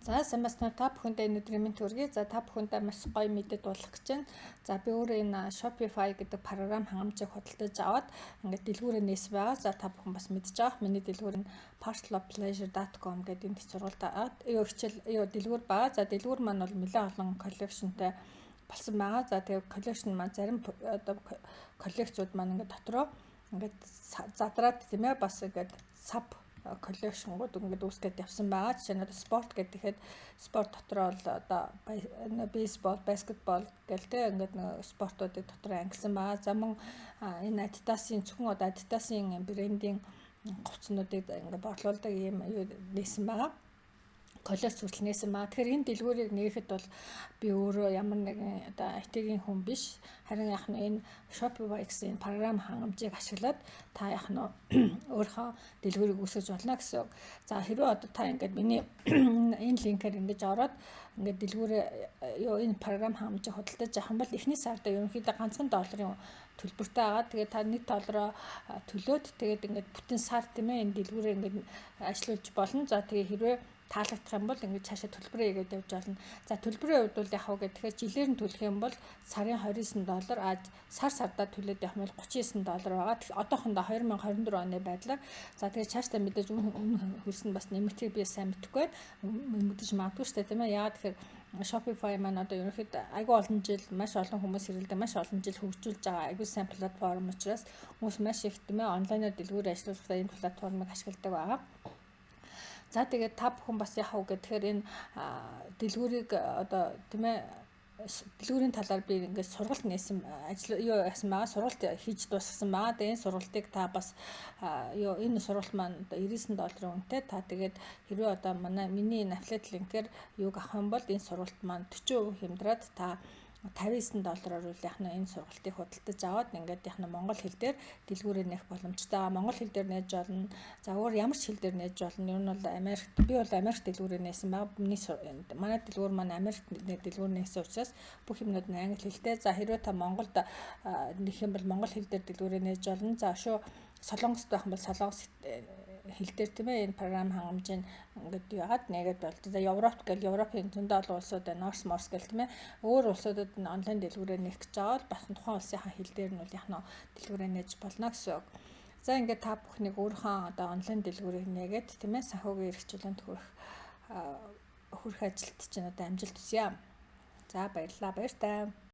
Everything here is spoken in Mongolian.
За самбаснаа та бүхэндээ өнөөдрийн мэнд хүргэе. За та бүхэндээ маш гоё мэдээд болох гэж байна. За би өөрөө энэ Shopify гэдэг програм хангамжийг худалдаж аваад ингээд дэлгүүрээ нээсэн байгаа. За та бүхэн бас мэдж байгаа. Миний дэлгүүр нь parcelofpleasure.com гэдэг энэ сургуульд хичээл дэлгүүр байгаа. За дэлгүүр маань бол нэлээд олон коллекшнтэй болсон байгаа. За тэгээ коллекшн маань зарим одоо коллекцууд маань ингээд дотроо ингээд задраад тийм ээ бас ингээд саб коллекшнгууд ингээд үүсгэж явсан байгаа. Жишээ нь спорт гэхэд спорт дотроо бол одоо бейсбол, баскетбол гэл тэ ингээд спортуудыг дотроо ангилсан байгаа. За мөн энэ Adidas-ийн зөвхөн одоо Adidas-ийн брендийн хувцснуудыг ингээд борлуулдаг юм нээсэн байгаа. Коллекц хүртэл нээсэн маа. Тэгэхээр энэ дэлгүүрийг нээхэд бол би өөрөө ямар нэгэн одоо IT-ийн хүн биш. Харин яг нь энэ Shopify-ийн програм хангамжийг ашиглаад та яг нь өөрийнхөө дэлгүүрийг үүсгэж болно гэсэн үг. За хэрвээ одоо та ингээд миний энэ линкээр ингэж ороод ингээд дэлгүүрээ энэ програм хангамжийг худалдаж авах юм бол эхний сард ерөнхийдөө ганцхан $1 төлбөртэй байгаа. Тэгээд та нэг $1 төлөөд тэгээд ингээд бүтэн сар тийм ээ энэ дэлгүүрээ ингээд ажиллуулж болно. За тэгээд хэрвээ таалагдах юм бол ингэж цаашаа төлбөрөө игээд явж болно. За төлбөрийн хувьд бол яг уу гэхээр жилээр нь төлөх юм бол сарын $29, сар-сардаа төлөөд явах нь $39 байгаа. Одоохондоо 2024 оны байдлаар за тэгээд цаашдаа мэдээж өмнө хөлс нь бас нэмэгдэх би сайн мэдэхгүй байна. Мэдээж магадгүй шүү дээ тийм ээ. Яагаад тэгэхээр Shopify маань одоо ерөнхийдөө айгүй олон жил маш олон хүмүүс ирэлдэг, маш олон жил хөгжүүлж байгаа айгүй сайн платформ учраас хүмүүс маш их тийм ээ онлайнаар дэлгүүр ажиллуулахдаа энэ платформыг ашигладаг байгаа. За тэгээд та бүхэн бас яах вэ гэхээр энэ дэлгүүрийг одоо тийм ээ дэлгүүрийн талаар би ингээд сургалт нээсэн яасан байгаа. Сургалт хийж дуусгасан байгаа. Тэгээд энэ сургалтыг та бас энэ сургалт маань $99 үнэтэй. Та тэгээд хэрвээ одоо миний энэ affiliate линкээр юуг авах юм бол энэ сургалт маань 40% хямдраад та $59-оор үл яг нь энэ сургалтыг худалдаж аваад ингээд яг нь монгол хэл дээр дэлгүүрээ нээх боломжтой. Монгол хэл дээр нээж болно. За өөр ямар ч хэл дээр нээж болно. Ер нь бол би бол Америк дэлгүүрээ нээсэн байгаа. Манай дэлгүүр маань Америк дэлгүүр нээсэн учраас бүх юмнууд нь англи хэлтэй. За хэрвээ та Монголд нэх юм бол монгол хэл дээр дэлгүүрээ нээж болно. За Солонгост байх юм бол солонгос хэл дээр тийм ээ энэ програм хангамжийн ингээд яагаад нэгэд бол за Европ гэл Европын зөндөө олон улсууд байна. Морс гэл тийм ээ өөр улсуудад нь онлайн дэлгүүрээ нээх гэж байгаа бол бас тухайн улсынхаа хэл дээр нь бол яг нь дэлгүүрээ нээж болно гэсэн үг. За ингээд та бүхнийг өөрийнхөө одоо онлайн дэлгүүрийг нээгээд тийм ээ санхүүгийн эрхчлэлд хүрэх ажилд чинь одоо амжилт хүсье. За баярлалаа. Баяртай.